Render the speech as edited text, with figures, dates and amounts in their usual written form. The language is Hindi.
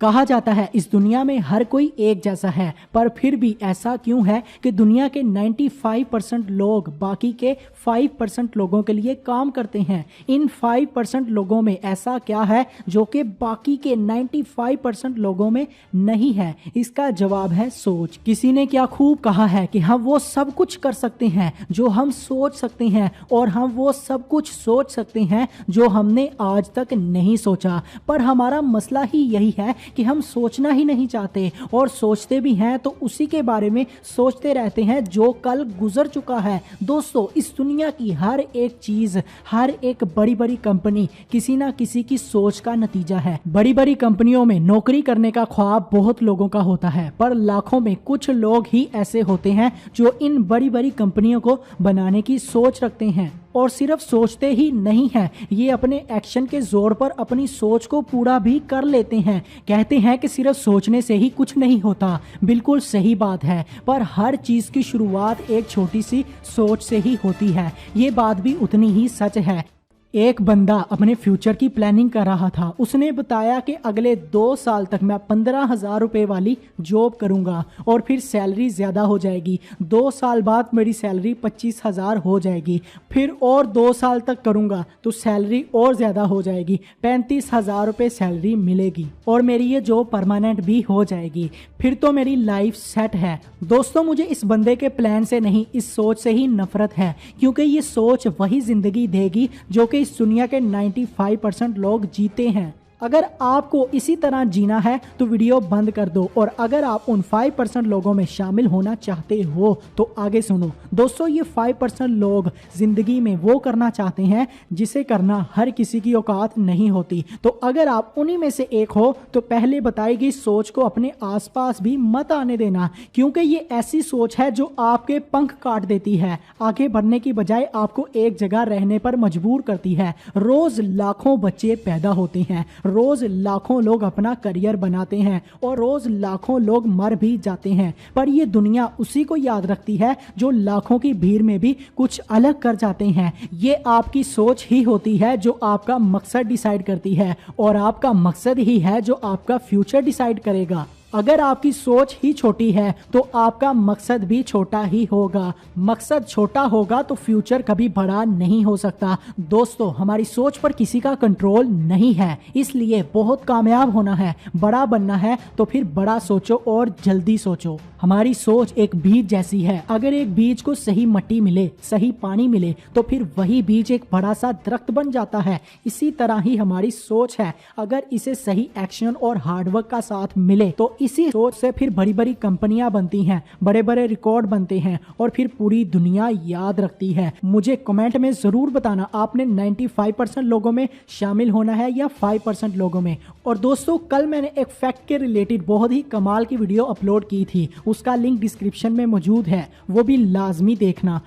कहा जाता है इस दुनिया में हर कोई एक जैसा है, पर फिर भी ऐसा क्यों है कि दुनिया के 95% लोग बाकी के 5% लोगों के लिए काम करते हैं। इन 5% लोगों में ऐसा क्या है जो कि बाकी के 95% लोगों में नहीं है? इसका जवाब है सोच। किसी ने क्या खूब कहा है कि हम वो सब कुछ कर सकते हैं जो हम सोच सकते हैं, और हम वो सब कुछ सोच सकते हैं जो हमने आज तक नहीं सोचा। पर हमारा मसला ही यही है कि हम सोचना ही नहीं चाहते, और सोचते भी हैं तो उसी के बारे में सोचते रहते हैं जो कल गुजर चुका है। दोस्तों, इस दुनिया की हर एक चीज, हर एक बड़ी बड़ी कंपनी किसी ना किसी की सोच का नतीजा है। बड़ी बड़ी कंपनियों में नौकरी करने का ख्वाब बहुत लोगों का होता है, पर लाखों में कुछ लोग ही ऐसे होते हैं जो इन बड़ी बड़ी कंपनियों को बनाने की सोच रखते हैं। और सिर्फ सोचते ही नहीं हैं, ये अपने एक्शन के जोर पर अपनी सोच को पूरा भी कर लेते हैं। कहते हैं कि सिर्फ सोचने से ही कुछ नहीं होता। बिल्कुल सही बात है, पर हर चीज की शुरुआत एक छोटी सी सोच से ही होती है। ये बात भी उतनी ही सच है। एक बंदा अपने फ्यूचर की प्लानिंग कर रहा था। उसने बताया कि अगले 2 साल तक मैं 15,000 रुपए वाली जॉब करूंगा और फिर सैलरी ज़्यादा हो जाएगी। 2 साल बाद मेरी सैलरी 25,000 हो जाएगी। फिर और 2 साल तक करूंगा तो सैलरी और ज़्यादा हो जाएगी, 35,000 रुपये सैलरी मिलेगी और मेरी ये जॉब परमानेंट भी हो जाएगी। फिर तो मेरी लाइफ सेट है। दोस्तों, मुझे इस बंदे के प्लान से नहीं, इस सोच से ही नफरत है, क्योंकि ये सोच वही ज़िंदगी देगी जो कि इस दुनिया के 95% लोग जीते हैं। अगर आपको इसी तरह जीना है तो वीडियो बंद कर दो, और अगर आप उन 5% लोगों में शामिल होना चाहते हो तो आगे सुनो। दोस्तों, ये 5% लोग जिंदगी में वो करना चाहते हैं जिसे करना हर किसी की औकात नहीं होती। तो अगर आप उन्हीं में से एक हो तो पहले बताई गई सोच को अपने आसपास भी मत आने देना, क्योंकि ये ऐसी सोच है जो आपके पंख काट देती है, आगे बढ़ने की बजाय आपको एक जगह रहने पर मजबूर करती है। रोज लाखों बच्चे पैदा होते हैं, रोज लाखों लोग अपना करियर बनाते हैं और रोज लाखों लोग मर भी जाते हैं, पर ये दुनिया उसी को याद रखती है जो लाखों की भीड़ में भी कुछ अलग कर जाते हैं। ये आपकी सोच ही होती है जो आपका मकसद डिसाइड करती है, और आपका मकसद ही है जो आपका फ्यूचर डिसाइड करेगा। अगर आपकी सोच ही छोटी है तो आपका मकसद भी छोटा ही होगा। मकसद छोटा होगा तो फ्यूचर कभी बड़ा नहीं हो सकता। दोस्तों, हमारी सोच पर किसी का कंट्रोल नहीं है, इसलिए बहुत कामयाब होना है, बड़ा बनना है तो फिर बड़ा सोचो और जल्दी सोचो। हमारी सोच एक बीज जैसी है। अगर एक बीज को सही मिट्टी मिले, सही पानी मिले, तो फिर वही बीज एक बड़ा सा दरख्त बन जाता है। इसी तरह ही हमारी सोच है, अगर इसे सही एक्शन और हार्डवर्क का साथ मिले तो इसी सोच से फिर बड़ी बड़ी कंपनियां बनती हैं, बड़े बड़े रिकॉर्ड बनते हैं और फिर पूरी दुनिया याद रखती है। मुझे कमेंट में जरूर बताना आपने 95% लोगों में शामिल होना है या 5% लोगों में। और दोस्तों, कल मैंने एक फैक्ट के रिलेटेड बहुत ही कमाल की वीडियो अपलोड की थी, उसका लिंक डिस्क्रिप्शन में मौजूद है, वो भी लाजमी देखना।